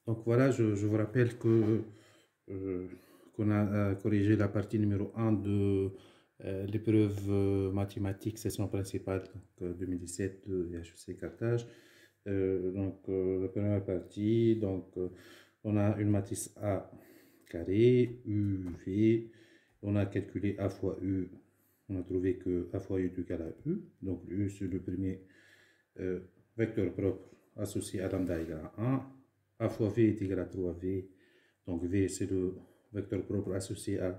Donc voilà, je vous rappelle que qu'on a corrigé la partie numéro 1 de l'épreuve mathématiques session principale donc, 2017 de HEC Carthage. La première partie, on a une matrice A carré, UV, on a calculé A fois U, on a trouvé que A fois U est égal à U, donc U c'est le premier vecteur propre associé à lambda égale à 1, A fois V est égal à 3V, donc V c'est le vecteur propre associé à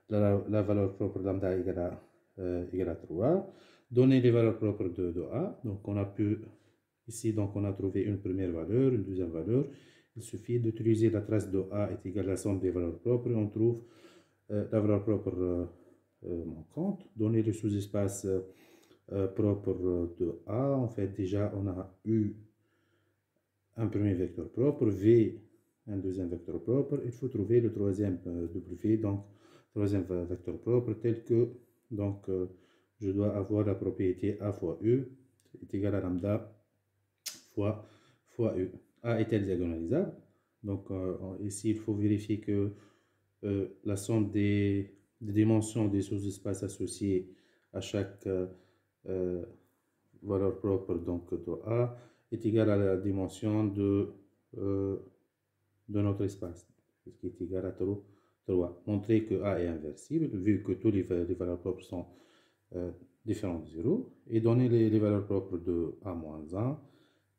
la valeur propre lambda égale à 3. Donner les valeurs propres de A, donc on a pu ici, donc on a trouvé une première valeur, une deuxième valeur. Il suffit d'utiliser la trace de A est égale à la somme des valeurs propres et on trouve la valeur propre manquante. Donner le sous-espace propre de A, en fait déjà on a eu un premier vecteur propre, V un deuxième vecteur propre. Il faut trouver le troisième W, donc troisième vecteur propre tel que je dois avoir la propriété A fois U est égal à lambda fois U. A est-elle diagonalisable? Donc ici, il faut vérifier que la somme des dimensions des sous-espaces associés à chaque valeur propre donc, de A est égale à la dimension de notre espace, ce qui est égal à 3. Montrer que A est inversible, vu que tous les valeurs propres sont différentes de 0, et donner les valeurs propres de A moins 1.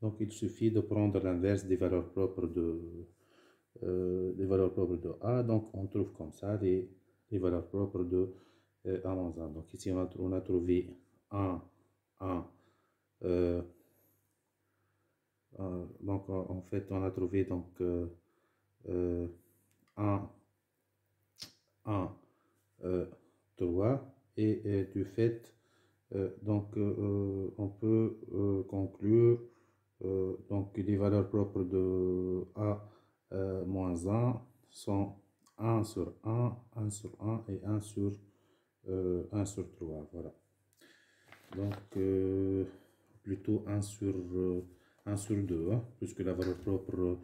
Donc, il suffit de prendre l'inverse des valeurs propres de A. Donc, on trouve comme ça les valeurs propres de A moins 1. Donc, ici, on a trouvé 1, 1. Donc, en fait, on a trouvé donc 1, 1, 3. Et du fait, on peut conclure donc les valeurs propres de A moins 1 sont 1 sur 1, 1 sur 1 et 1 sur 3. Voilà. Donc, plutôt 1 sur 2, hein, puisque la valeur propre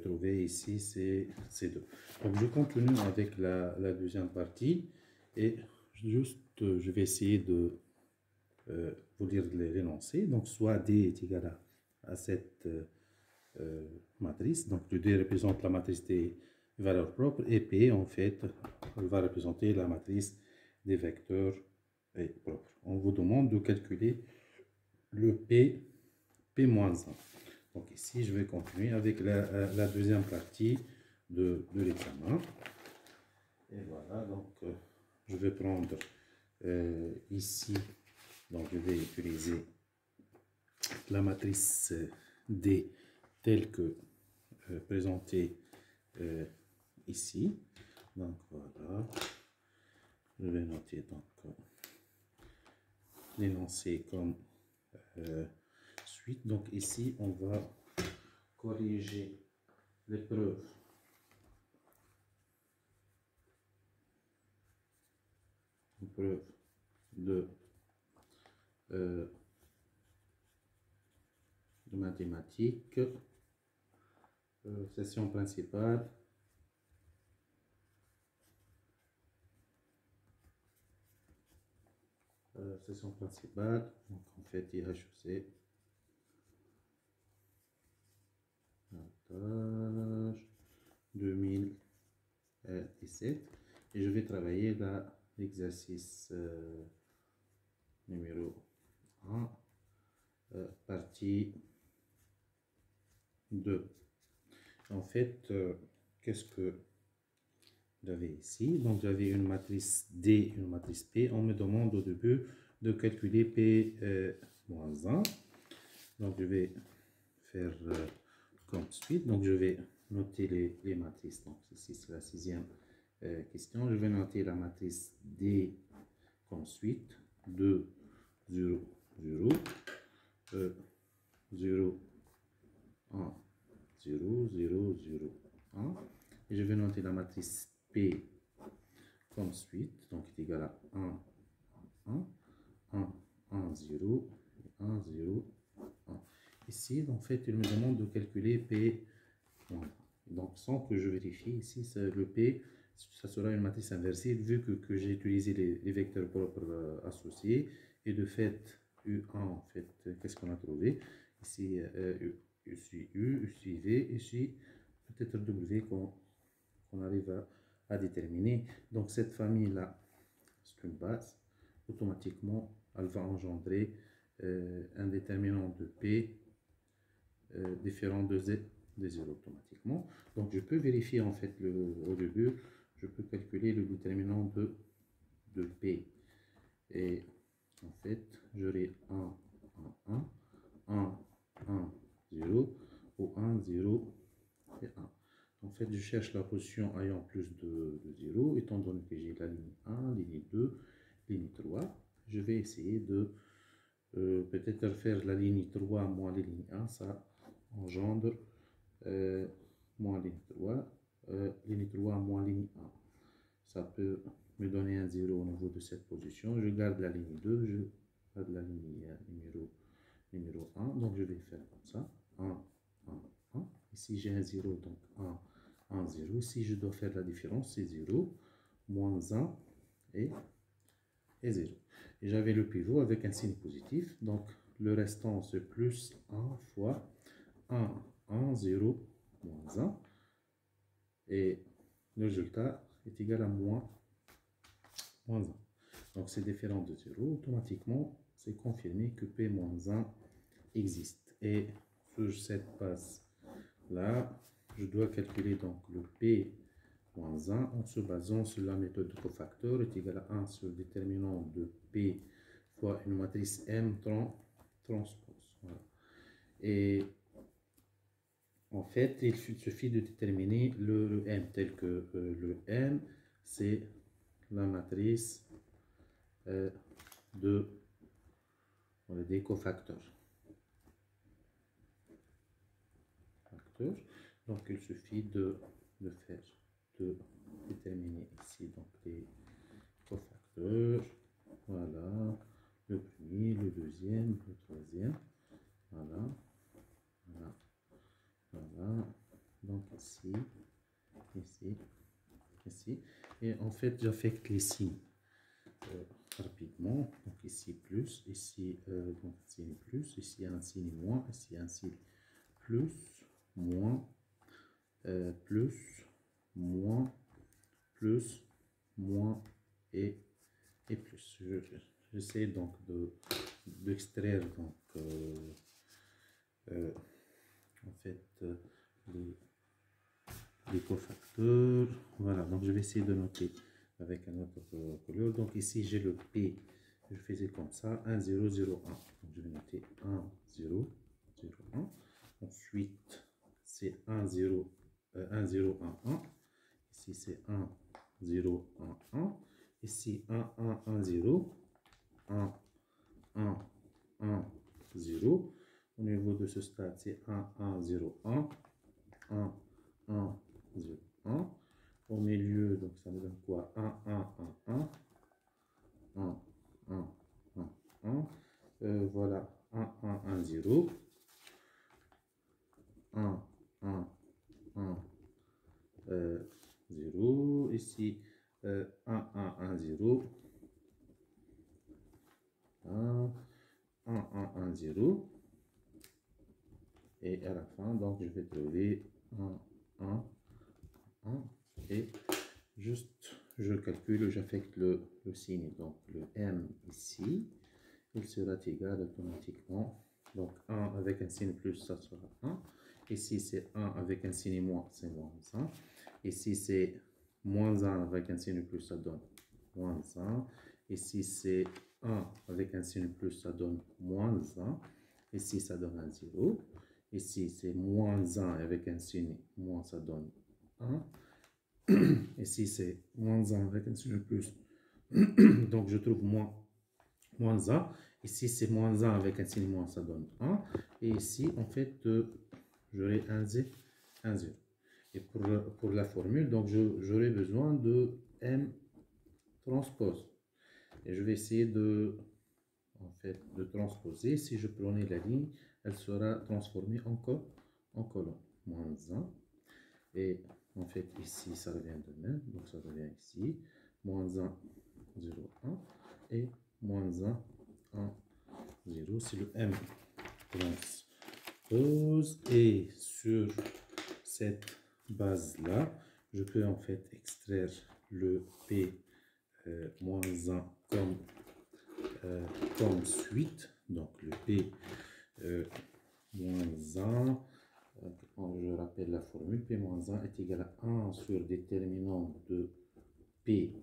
trouvée ici, c'est 2. Donc, je continue avec la deuxième partie et je vais essayer de vous lire l'énoncé. Donc, soit D est égal à cette matrice. Donc, le D représente la matrice des valeurs propres et P, en fait, va représenter la matrice des vecteurs propres. On vous demande de calculer le P-1. Donc, ici, je vais continuer avec la deuxième partie de l'examen. Et voilà, donc, je vais prendre ici, donc, je vais utiliser la matrice D telle que présentée ici. Donc voilà, je vais noter donc l'énoncé comme suite. Donc ici, on va corriger l'épreuve de mathématiques, session principale. Session principale, donc en fait IHEC, 2017, et je vais travailler l'exercice numéro 1, partie 2. En fait, qu'est-ce que j'avais ici? Donc, j'avais une matrice D, une matrice P. On me demande au début de calculer P moins 1. Donc, je vais faire comme suite. Donc, je vais noter les matrices. Donc, ici, c'est la sixième question. Je vais noter la matrice D comme suite. 2, 0, 0, 0, 1, 0, 0, 0, 1. Et je vais noter la matrice P comme suite, donc est égal à 1, 1, 1, 1, 0, 1, 0, 1. Ici, en fait, il me demande de calculer P. Donc, sans que je vérifie ici, le P, ça sera une matrice inversible vu que j'ai utilisé les vecteurs propres associés. Et de fait, U1, en fait, qu'est-ce qu'on a trouvé? Ici, ici U, ici V, ici peut-être W qu'on arrive à déterminer. Donc, cette famille-là, c'est une base. Automatiquement, elle va engendrer un déterminant de P différent de Z de 0 automatiquement. Donc je peux vérifier en fait au début, je peux calculer le déterminant de P. Et en fait, j'aurai 1, 1, 1, 1, 1, 0, ou 1, 0 et 1. En fait, je cherche la position ayant plus de 0, étant donné que j'ai la ligne 1, ligne 2, ligne 3. Je vais essayer de peut-être faire la ligne 3 moins la ligne 1, ça engendre moins ligne 3, ligne 3 moins ligne 1. Ça peut me donner un 0 au niveau de cette position. Je garde la ligne 2, je garde la ligne numéro 1. Donc je vais faire comme ça. 1, 1, 1. Ici j'ai un 0, donc 1, 1, 0. Si je dois faire la différence, c'est 0, moins 1 et 0. Et j'avais le pivot avec un signe positif. Donc le restant c'est plus 1 fois 1, 1, 0, moins 1. Et le résultat est égal à moins 1. Donc c'est différent de 0. Automatiquement, c'est confirmé que P moins 1 existe. Et sur cette base-là, je dois calculer donc le P moins 1 en se basant sur la méthode de cofacteur est égal à 1 sur le déterminant de P fois une matrice M transpose. Voilà. Et en fait, il suffit de déterminer le M tel que le M, c'est la matrice des cofacteurs. Donc, il suffit de déterminer ici donc, les cofacteurs. Voilà, le premier, le deuxième, le troisième. Voilà, voilà, voilà. Donc ici, ici, ici. Et en fait, j'affecte les signes rapidement. Donc ici plus, ici donc signe plus, ici un signe moins, ici un signe plus, moins, plus, moins, plus, moins et plus. J'essaie donc d'extraire donc en fait les cofacteurs. Voilà, donc je vais essayer de noter avec un autre couleur. Donc ici j'ai le P, je faisais comme ça, 1, 0, 0, 1. Donc je vais noter 1, 0, 0, 1. Ensuite c'est 1, 0, 1, 0, 1, 1. Ici c'est 1, 0, 1, 1. Ici 1, 1, 1, 0, 1, 1, 1, 0. Au niveau de ce stade, c'est 1, 1, 0, 1, 1, 1, 0, 1. Au milieu, donc ça me donne quoi? 1, 1, 1, 1, 1, 1, 1, 1. Voilà, 1, 1, 1, 0, 1, 1, 1, 0. Ici, 1, 1, 1, 0. 1, 1, 1, 0. Et à la fin, donc je vais trouver 1, 1, 1. Et juste, je calcule, j'affecte le signe. Donc le M ici, il sera égal automatiquement. Donc 1 avec un signe plus, ça sera 1. Ici c'est 1 avec un signe moins, c'est moins 1. Ici c'est moins 1 avec un signe plus, ça donne moins 1. Ici c'est 1 avec un signe plus, ça donne moins 1. Ici ça donne un 0. Ici c'est moins 1 avec un signe moins, ça donne 1. Ici c'est moins 1 avec un signe plus. Donc je trouve moins 1. Ici c'est moins 1 avec un signe moins, ça donne 1. Et ici en fait j'aurai un 0. Et pour la formule, donc j'aurai besoin de M transpose. Et je vais essayer de transposer. Si je prenais la ligne, elle sera transformée en colonne. Moins 1. Et en fait, ici, ça revient de même. Donc, ça revient ici. Moins 1, 0, 1. Et moins 1, 1, 0. C'est le M transpose. Et sur cette base-là, je peux en fait extraire le P moins 1 comme suite. Donc, le P moins 1. Je rappelle la formule, P-1 est égal à 1 sur déterminant de P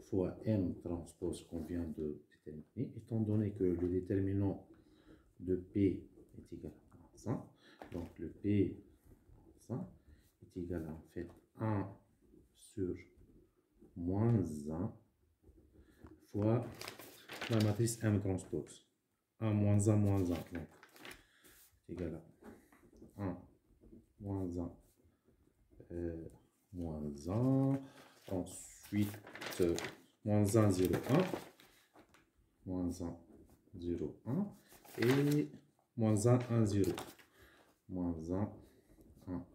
fois M transpose qu'on vient de déterminer, étant donné que le déterminant de P est égal à 1, donc le P est égal à en fait 1 sur moins 1 fois la matrice M transpose. 1 moins 1 moins 1, donc c'est égal à 1 moins 1 moins 1, ensuite moins 1, 0, 1, moins 1, 0, 1, et moins 1, 1, 0, moins 1, 1,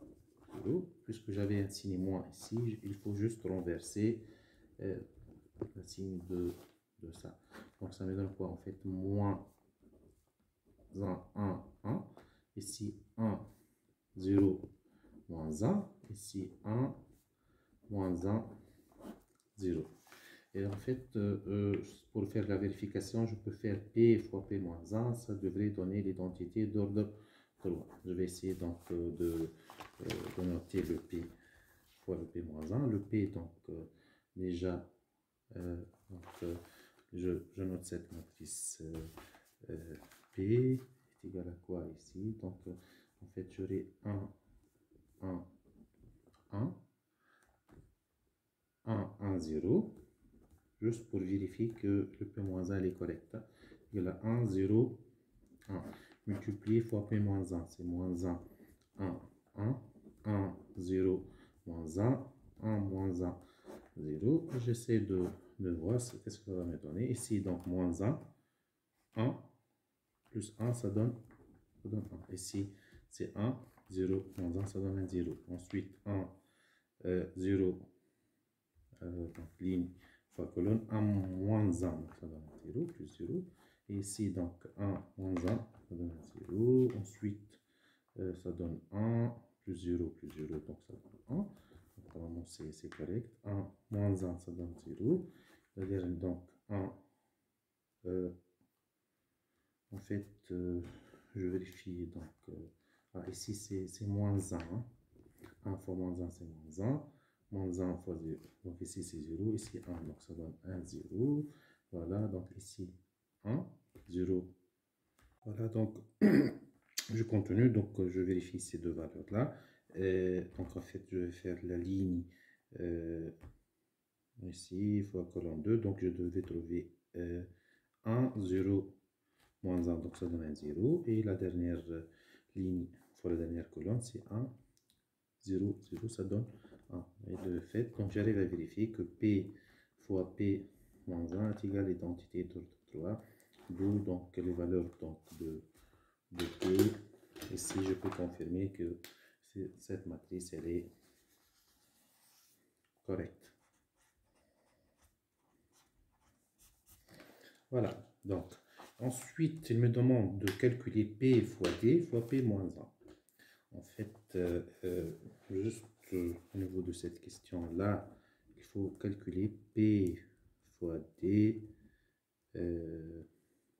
0. Puisque j'avais un signe moins ici, il faut juste renverser le signe de ça. Donc ça me donne quoi en fait? Moins 1, 1, 1, ici 1, 0, moins 1, ici 1, moins 1, 0. Et en fait, pour faire la vérification, je peux faire P fois P moins 1. Ça devrait donner l'identité d'ordre 3. Je vais essayer donc de noter le P fois le P moins 1. Le P, donc déjà, je note cette matrice P est égal à quoi ici? Donc, en fait, j'aurai 1, 1, 1, 1, 1, 0. Juste pour vérifier que le P-1 est correct. Il y a 1, 0, 1. Multiplié fois P-1, c'est moins 1, 1, 1, 1, 0, moins 1, 1, moins 1, 0. J'essaie de voir ce que ça va me donner. Ici, donc, moins 1, 1, plus 1, ça donne 1. Ici, c'est 1, 0, moins 1, ça donne un 0. Ensuite, 1, 0, donc ligne fois colonne, 1 moins 1, donc ça donne 0, plus 0. Et ici, donc 1 moins 1, ça donne 0. Ensuite, ça donne 1, plus 0, plus 0, donc ça donne 1. Donc, normalement, c'est correct. 1 moins 1, ça donne 0. C'est-à-dire, donc 1, en fait, je vérifie, donc, ici, c'est moins 1. 1 fois moins 1, c'est moins 1. Moins 1 fois 0. Donc ici, c'est 0. Ici, 1. Donc ça donne 1, 0. Voilà. Donc ici, 1, 0. Voilà. Donc, je continue. Donc, je vérifie ces deux valeurs-là. Donc, en fait, je vais faire la ligne ici, fois colonne 2. Donc, je devais trouver 1, 0, moins 1. Donc, ça donne un 0. Et la dernière ligne fois la dernière colonne, c'est 1, 0, 0, ça donne 1. Et de fait, donc j'arrive à vérifier que P fois P moins 1 est égal à l'identité d'ordre 3, d'où donc les valeurs donc, de P. Ici, je peux confirmer que cette matrice, elle est correcte. Voilà, donc ensuite, il me demande de calculer P fois D fois P moins 1. En fait, juste au niveau de cette question-là, il faut calculer P fois D,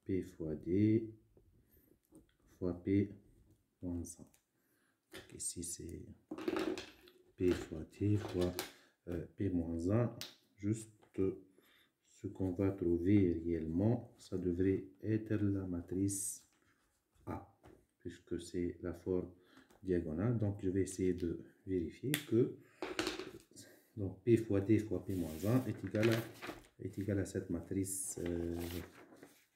P fois D fois P moins 1. Donc ici, c'est P fois D fois P moins 1. Juste ce qu'on va trouver réellement, ça devrait être la matrice A, puisque c'est la forme diagonale. Donc, je vais essayer de vérifier que donc, P fois D fois P moins 1 est égal à cette matrice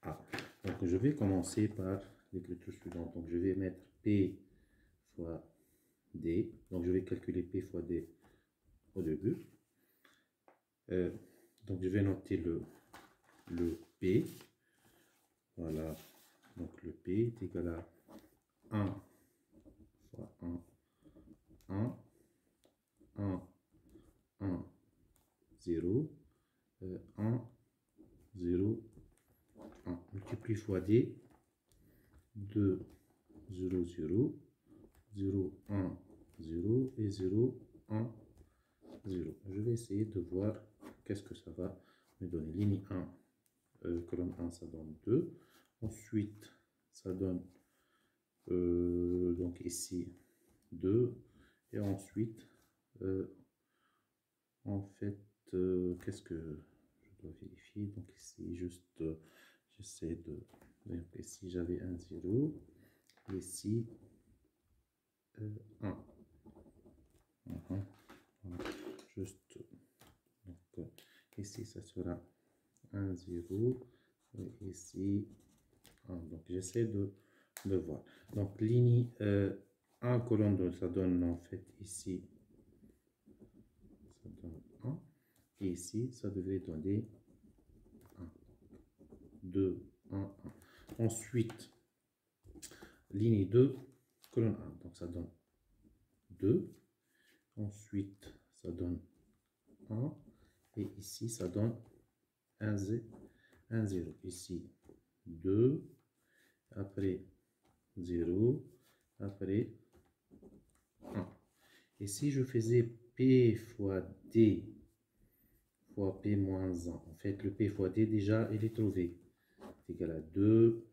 A. Donc, je vais commencer par l'écriture suivante. Donc, je vais mettre P fois D. Donc, je vais calculer P fois D au début. Donc, je vais noter le P. Voilà. Donc, le P est égal à 1 fois 1, 1. 1, 1, 0, 1, 0, 1. Multiplie fois D, 2, 0, 0, 0, 1, 0 et 0, 1, 0. Je vais essayer de voir qu'est-ce que ça va me donner. Ligne 1, colonne 1, ça donne 2. Ensuite, ça donne donc ici 2. Et ensuite, en fait, qu'est-ce que je dois vérifier? Donc ici, juste, j'essaie de... Donc ici, j'avais un 0. Ici, 1. Voilà. Juste, donc ici, ça sera 1, 0. Et ici, 1. Donc j'essaie de voir. Donc ligne 1 colonne 2, ça donne en fait ici, ça donne 1. Et ici, ça devrait donner 1, 2, 1, 1. Ensuite, ligne 2, colonne 1. Donc ça donne 2. Ensuite, ça donne 1. Et ici, ça donne 1, 0. Ici, 2. Après 0. Après 1. Et si je faisais P fois D fois P moins 1, en fait, le P fois D, déjà, il est trouvé. C'est égal à 2,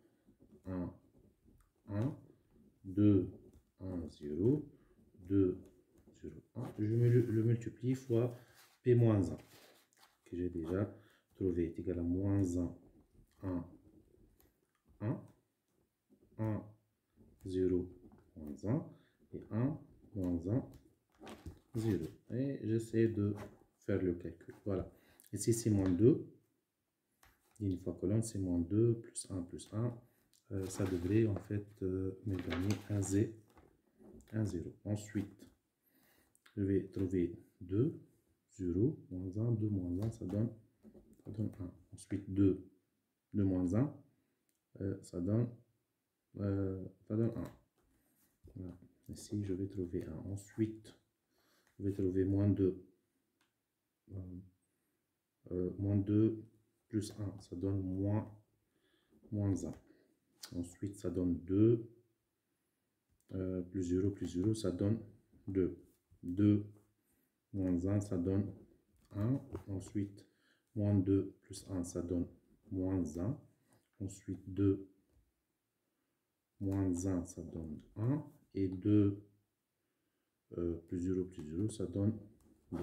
1, 1, 2, 1, 0, 2, 0, 1. Je le multiplie fois P moins 1, que j'ai déjà trouvé. C'est égal à moins 1, 1, 1, 1, 0, moins 1, et 1, moins 1, 0. Et j'essaie de faire le calcul. Voilà. Ici, c'est moins 2. Une fois colonne, c'est moins 2 plus 1 plus 1. Ça devrait en fait me donner un 0. Ensuite, je vais trouver 2, 0, moins 1, 2 moins 1, ça donne 1. Ensuite, 2 moins 1, ça donne 1. Voilà. Ici, je vais trouver 1. Ensuite, je vais trouver moins 2. Moins 2 plus 1, ça donne moins 1. Ensuite, ça donne 2. Plus 0, ça donne 2. 2 moins 1, ça donne 1. Ensuite, moins 2 plus 1, ça donne moins 1. Ensuite, 2 moins 1, ça donne 1. Et 2 plus 0, ça donne 2.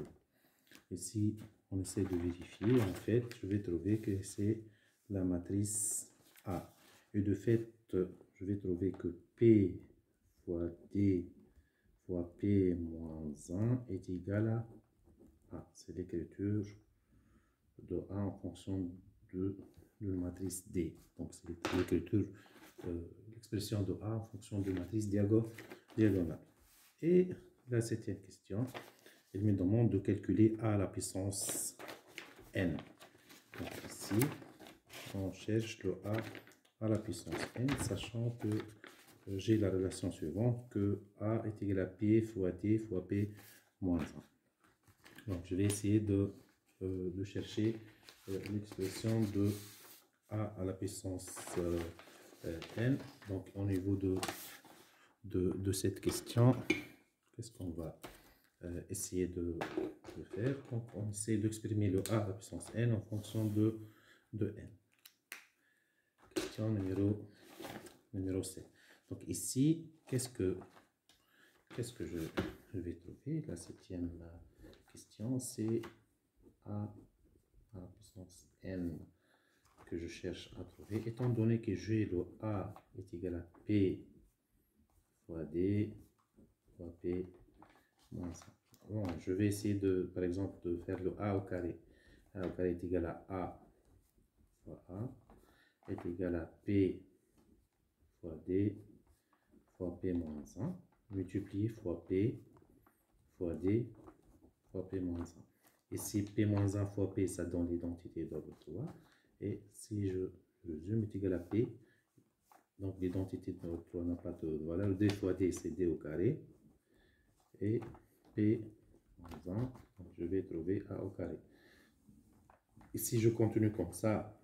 Ici, on essaie de vérifier. En fait, je vais trouver que c'est la matrice A. Et de fait, je vais trouver que P fois D fois P moins 1 est égal à A. C'est l'écriture de A en fonction de la matrice D. Donc, c'est l'écriture, l'expression de A en fonction de la matrice diagonale. Et la septième question, elle me demande de calculer A à la puissance N. Donc ici, on cherche le A à la puissance N, sachant que j'ai la relation suivante, que A est égal à P fois D fois P moins 1. Donc je vais essayer de chercher l'expression de A à la puissance N. Donc au niveau de cette question, qu'est-ce qu'on va essayer de faire? Donc on essaie d'exprimer le A à la puissance N en fonction de N. Question numéro 7. Donc ici, qu'est-ce que je vais trouver? La septième question, c'est A à la puissance N que je cherche à trouver. Étant donné que j'ai le A est égal à P fois D fois P moins 1. Bon, je vais essayer par exemple, de faire le A au carré. A au carré est égal à A fois A est égal à P fois D fois P moins 1, multiplié fois P fois D fois P moins 1. Ici, P moins 1 fois P, ça donne l'identité d'ordre 3. Et si je résume, est égal à P. Donc, l'identité d'ordre 3 n'a pas de valeur. D fois D, c'est D au carré. Et P moins 1. Donc, je vais trouver a au carré. Et si je continue comme ça,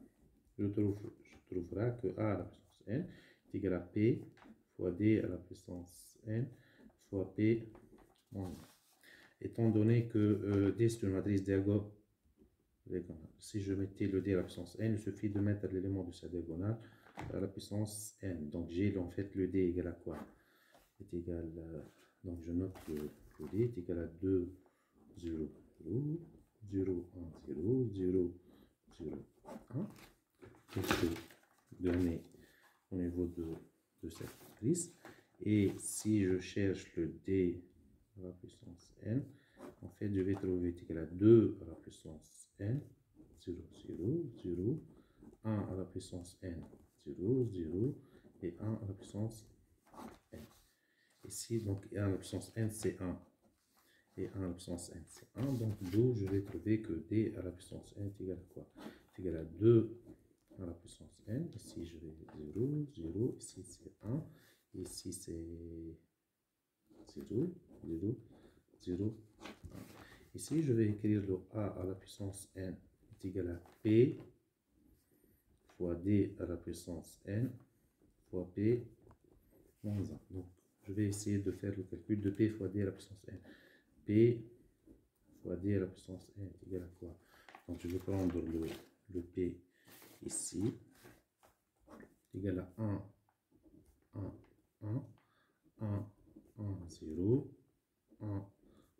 je trouverai que a à la puissance n est égal à p fois d à la puissance n fois p moins 1. Étant donné que d c'est une matrice diagonale, si je mettais le d à la puissance n, il suffit de mettre l'élément de sa diagonale à la puissance n. Donc j'ai en fait le d égal à quoi? Est égal à, donc je note que le d est égal à 2, 0, 0, 0, 1, 0, 0, 0, 1. C'est donné au niveau de cette matrice. Et si je cherche le d à la puissance n, en fait, je vais trouver égal à 2 à la puissance n, 0, 0, 0, 1 à la puissance n, 0, 0, et 1 à la puissance n. Ici, donc 1 à la puissance n, c'est 1. Et 1 à la puissance n, c'est 1. Donc, d'où je vais trouver que d à la puissance n est égal à quoi? C'est égal à 2 à la puissance n. Ici, je vais 0, 0. Ici, c'est 1. Ici, c'est 0, 0, 0, 1. Ici, je vais écrire le a à la puissance n est égal à p fois d à la puissance n fois p moins 1. Donc, je vais essayer de faire le calcul de p fois d à la puissance n. P fois d à la puissance n est égal à quoi? Donc, je vais prendre le p ici, égal à 1, 1, 1, 1, 1, 0, 1,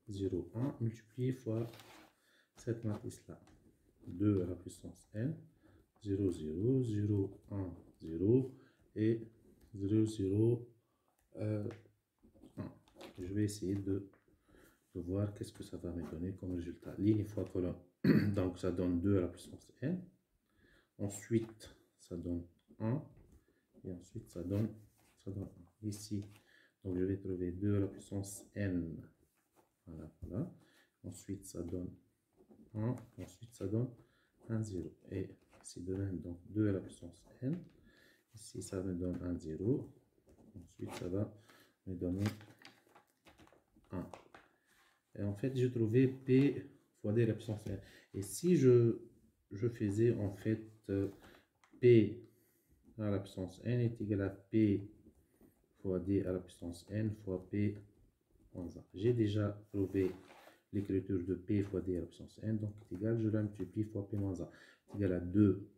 0, 1, multiplié fois cette matrice-là. 2 à la puissance n, 0, 0, 0, 1, 0, et 0, 0, 1. Je vais essayer de voir qu'est-ce que ça va me donner comme résultat. Ligne fois colonne. Donc, ça donne 2 à la puissance n. Ensuite, ça donne 1. Et ensuite, ça donne 1. Ici, donc je vais trouver 2 à la puissance n. Voilà, voilà. Ensuite, ça donne 1. Ensuite, ça donne 1, 0. Et ici, de même, donc 2 à la puissance n. Ici, ça me donne 1, 0. Ensuite, ça va me donner 1. Et en fait, j'ai trouvé P fois D à la puissance n. Et si je faisais en fait P à la puissance n est égal à P fois D à la puissance n fois P moins 1. J'ai déjà trouvé l'écriture de P fois D à la puissance n, donc est égal, je la multiplie fois P moins 1. C'est égal à 2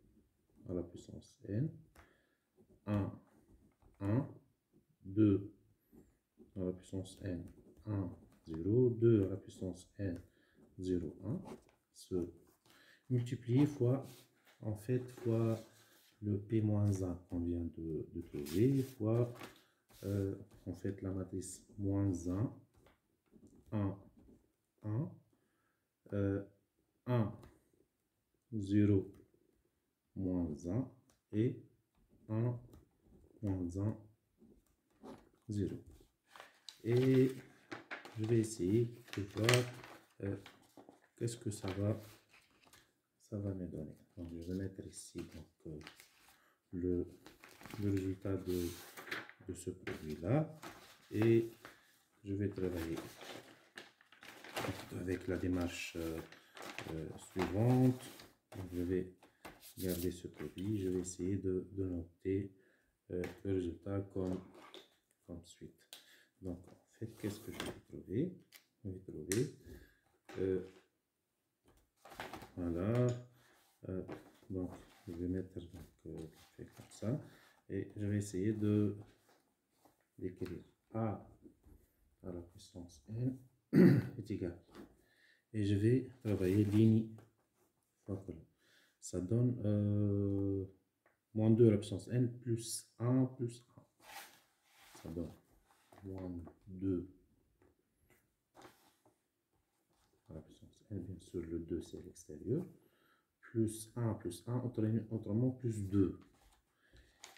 à la puissance n, 1, 1, 2 à la puissance n, 1, 0, 2 à la puissance n, 0, 1, se multiplier fois, en fait, fois le P-1 qu'on vient de trouver, fois, en fait, la matrice moins 1, 1, 1, 1, 0, moins 1, et 1, moins 1, 0. Et je vais essayer de voir qu'est-ce que ça va me donner. Donc, je vais mettre ici donc, le résultat de ce produit-là. Et je vais travailler avec la démarche suivante. Donc, je vais garder ce produit. Je vais essayer de noter le résultat comme suite. Donc, en fait, qu'est-ce que je vais trouver? Je vais trouver voilà. Donc, je vais mettre comme ça. Et je vais essayer d'écrire A à la puissance n est égal. Et je vais travailler ligne fois colonne. Ça donne moins 2 à la puissance n plus 1 plus 1. Ça donne moins 2 à la puissance n, bien sûr le 2 c'est à l'extérieur, plus 1 plus 1, autrement plus 2.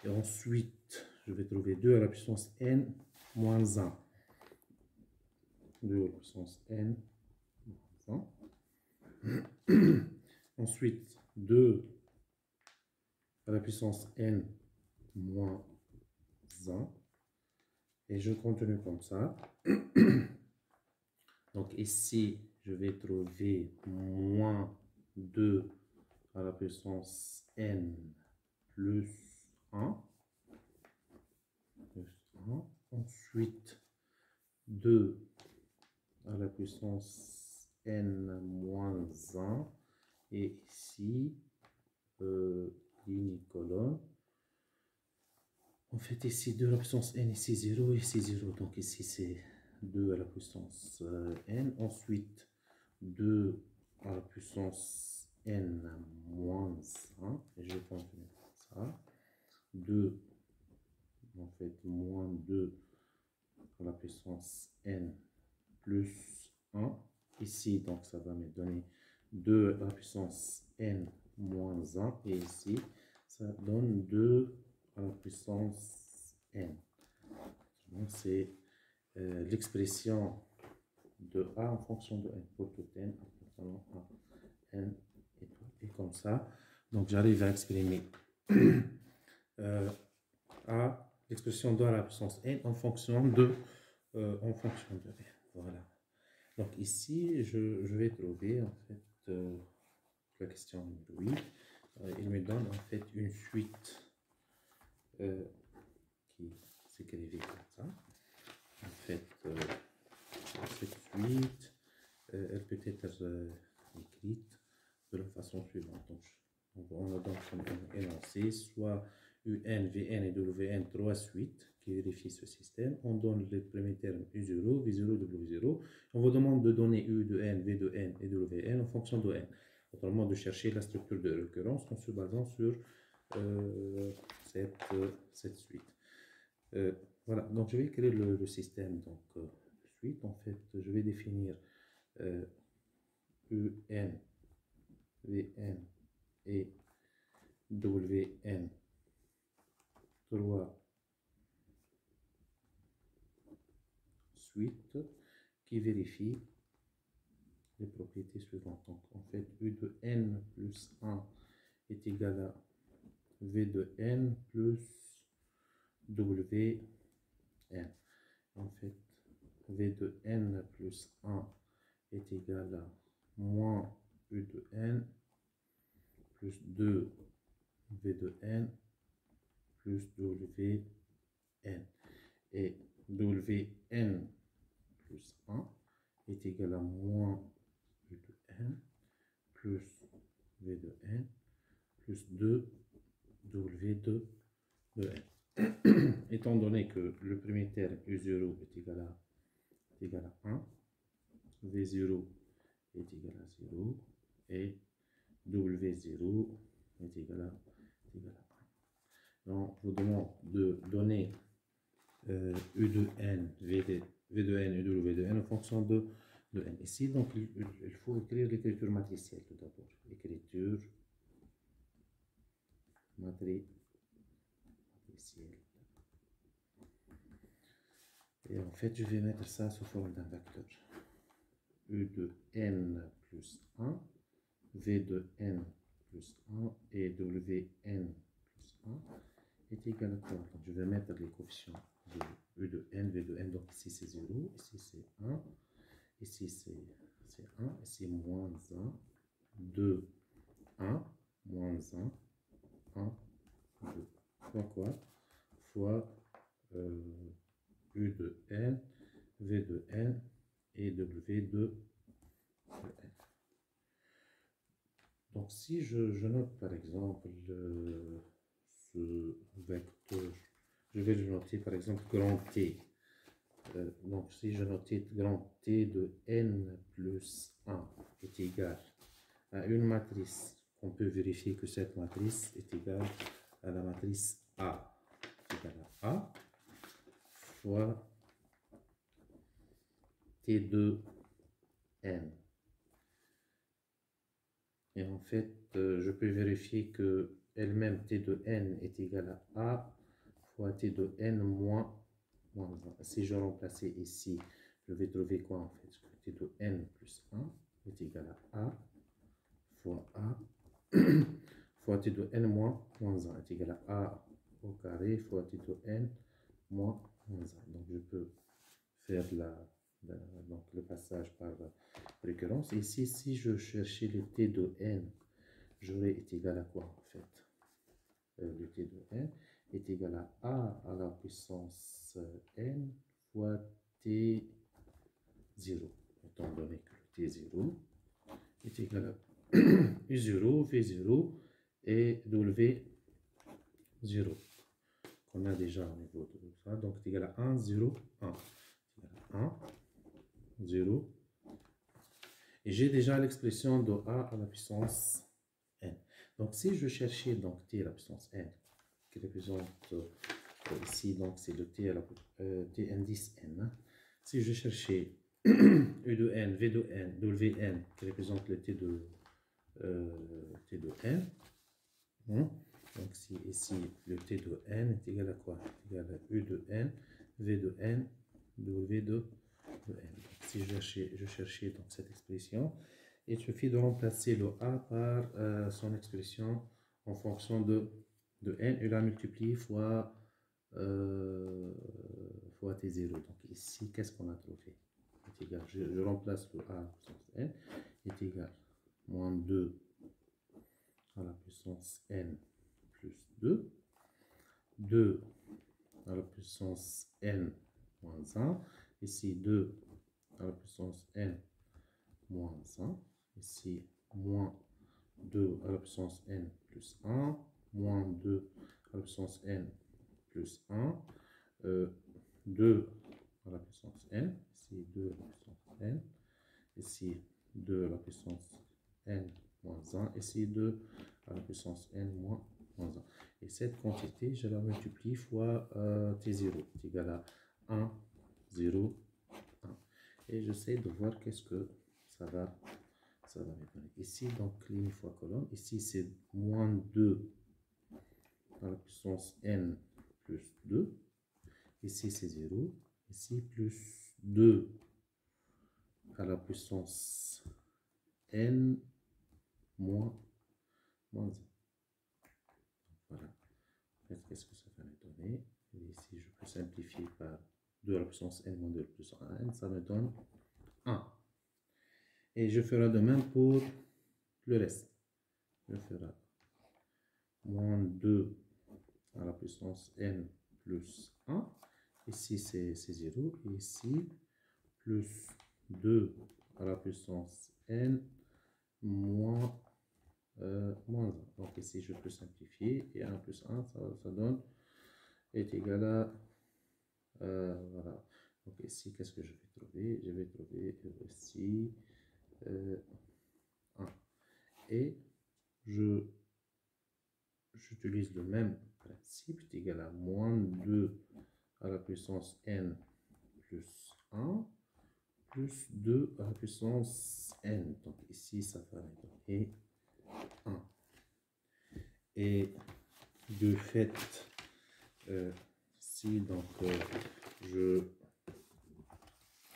Et ensuite, je vais trouver 2 à la puissance n moins 1. 2 à la puissance n moins 1. Ensuite, 2 à la puissance n moins 1. Et je continue comme ça. Donc ici, je vais trouver moins 2 à la puissance n plus 1. Ensuite, 2 à la puissance n moins 1. Et ici, ligne colonne. En fait, ici 2 à la puissance n, ici 0, ici 0. Donc ici, c'est 2 à la puissance n. Ensuite, 2 à la puissance n moins 1. Et je vais continuer comme ça. 2, en fait, moins 2 à la puissance n plus 1. Ici, donc, ça va me donner 2 à la puissance n moins 1. Et ici, ça donne 2 à la puissance n. Donc, c'est l'expression de A en fonction de n pour tout n appartenant à n et comme ça. Donc, j'arrive à exprimer A, l'expression de A à la puissance n en fonction de n. Voilà. Donc, ici, je vais trouver en fait la question numéro 8. Il me donne en fait une suite qui s'écrivait comme ça. En fait, cette suite, elle peut être écrite de la façon suivante. Donc on a donc un énoncé, soit UN, VN et WN, 3 suites qui vérifient ce système. On donne le premier terme U0, V0, W0. On vous demande de donner U de N, V de N et WN en fonction de N. Autrement, de chercher la structure de récurrence en se basant sur cette suite. Voilà, donc je vais créer le système donc, suite. En fait, je vais définir UN, VN et WN 3 suites qui vérifient les propriétés suivantes. Donc, en fait, U de N plus 1 est égal à V de N plus WN. En fait, V de N plus 1 est égal à moins U de N plus 2 V de N plus WN. Et WN plus 1 est égal à moins U de N plus V de N plus 2 W de N. Étant donné que le premier terme U0 est égal à 1, V0 est égal à 0 et W0 est égal à 1. Donc, on vous demande de donner U de N, V de N et W de N en fonction de N. Ici, donc, il faut écrire l'écriture matricielle tout d'abord. Écriture matricielle. Et en fait, je vais mettre ça sous forme d'un vecteur. U de N plus 1, V de N plus 1 et WN plus 1 est égal à 3. Donc, je vais mettre les coefficients de U de N, V de N. Donc, ici, c'est 0, ici, c'est 1, ici, c'est 1, ici, moins 1, 2, 1, moins 1, 1, 2. Fois quoi? Fois U de N, V de N et W de N. Donc, si je note par exemple ce vecteur, je vais le noter par exemple grand T. Donc, si je notais grand T de N plus 1 est égal à une matrice, on peut vérifier que cette matrice est égale à la matrice A. Égale à A fois T de N. Et en fait, je peux vérifier que elle-même T de N est égal à A fois T de N moins 1. Si je remplaçais ici, je vais trouver quoi en fait? T de N plus 1 est égal à A fois A fois T de N moins 1 est égal à A au carré fois T de N moins 1. Donc je peux faire donc le passage par récurrence. Ici, si je cherchais le t de n, j'aurais est égal à quoi en fait? Le t de n est égal à a la puissance n fois t0, étant donné que le t0 est égal à u0, v0 et w0 qu'on a déjà au niveau de ça. Donc, c'est égal à 1, 0, 1. 1, 0. Et j'ai déjà l'expression de a à la puissance n. Donc, si je cherchais donc t à la puissance n, qui représente ici, donc c'est le t à la t indice n. Hein. Si je cherchais u de n, v de n, wn, qui représente le t de n, hein. Donc, si ici le t de n est égal à quoi? Égal à u de n, v de n, w de n. Donc, si je cherchais donc cette expression, il suffit de remplacer le a par son expression en fonction de n et la multiplier fois t0. Donc ici, qu'est-ce qu'on a trouvé? Est égal, je remplace le a à la puissance n, est égal à moins 2 à la puissance n plus 2, 2 à la puissance n moins 1, ici 2 à la puissance n moins 1, ici moins 2 à la puissance n plus 1, moins 2 à la puissance n plus 1, 2 à la puissance n, ici 2 à la puissance n, ici 2 à la puissance n moins 1, ici 2 à la puissance n moins 1. Et cette quantité, je la multiplie fois t0, est égal à 1, 0, 1. Et j'essaie de voir qu'est-ce que ça va me donner. Ici, donc, ligne fois colonne. Ici, c'est moins 2 à la puissance n plus 2. Ici, c'est 0. Ici, plus 2 à la puissance n moins 1. Voilà. Qu'est-ce que ça va me donner? Et ici, je peux simplifier par 2 à la puissance n moins 2 plus 1. Ça me donne 1. Et je ferai de même pour le reste. Je ferai moins 2 à la puissance n plus 1. Ici, c'est 0. Et ici, plus 2 à la puissance n moins 1. Donc ici, je peux simplifier. Et 1 plus 1, ça donne, est égal à... voilà. Donc ici, qu'est-ce que je vais trouver? Je vais trouver ici 1. Et j'utilise le même principe, est égal à moins 2 à la puissance n plus 1 plus 2 à la puissance n. Donc ici, ça va me donner 1. Et de fait, si donc je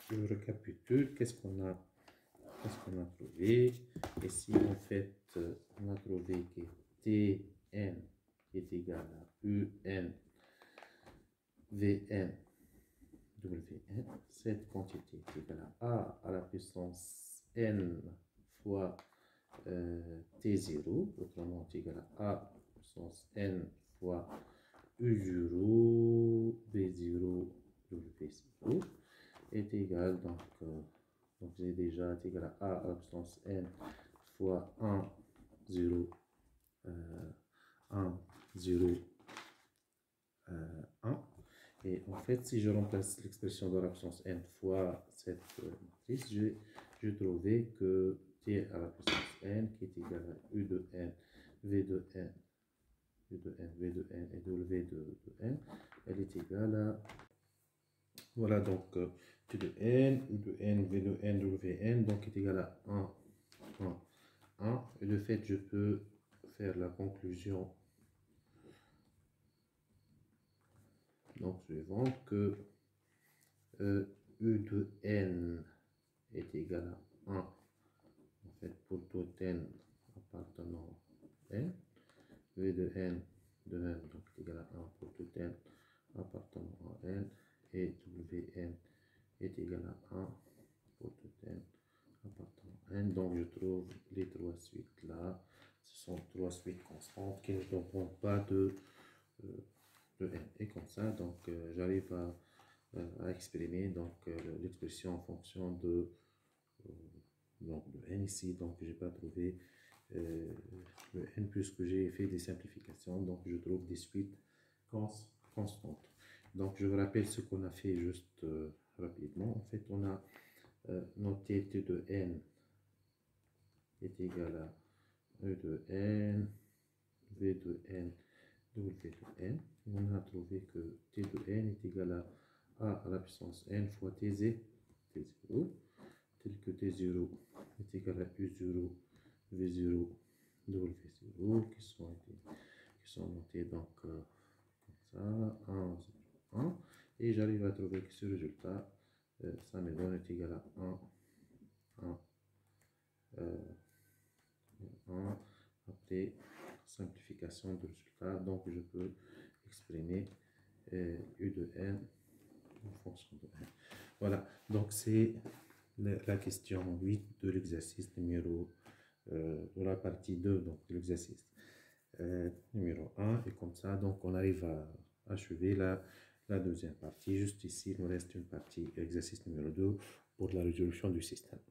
récapitule, qu'est-ce qu'on a trouvé? Ici, en fait, on a trouvé que Tn est égal à Un, Vn, Wn. Cette quantité est égale à A à la puissance n fois T0, autrement est égal à A à la puissance n fois U0, V0, W0 est égal, donc j'ai déjà est égal à A à la puissance n fois 1, 0, 1, 0, 1. Et en fait, si je remplace l'expression de la puissance n fois cette matrice, j'ai trouvé que t à la puissance n qui est égal à u de n, v de n, u de n, v de n et w de n, elle est égale à... Voilà, donc t de n, u de n, v de n, w n, donc est égal à 1, 1, 1. Et de fait, je peux faire la conclusion donc suivante que u de n est égal à 1 en fait pour tout n appartenant à n, v de n de même donc est égal à 1 pour tout n appartenant à n, et wn est égal à 1 pour tout n appartenant à n. Donc je trouve les trois suites là. Ce sont trois suites constantes qui ne donneront pas de n. Et comme ça, donc j'arrive à exprimer donc l'expression en fonction donc, de n ici. Donc je n'ai pas trouvé le n puisque j'ai fait des simplifications. Donc je trouve des suites constantes. Donc je vous rappelle ce qu'on a fait juste rapidement. En fait, on a noté t de n est égal à e de n, v de n, w de n. Et on a trouvé que t de n est égal à la puissance n fois t0, tel que t0 est égal à u0, v0, w0, qui sont notés donc comme ça, 1, 0, 1. Et j'arrive à trouver que ce résultat, ça me donne est égal à 1, 1, 1, après simplification de résultat. Donc je peux exprimer u de n en fonction de n. Voilà, donc c'est la question 8 de l'exercice numéro, de la partie 2 donc, de l'exercice numéro 1. Et comme ça, donc on arrive à achever la deuxième partie. Juste ici, il nous reste une partie, exercice numéro 2, pour la résolution du système.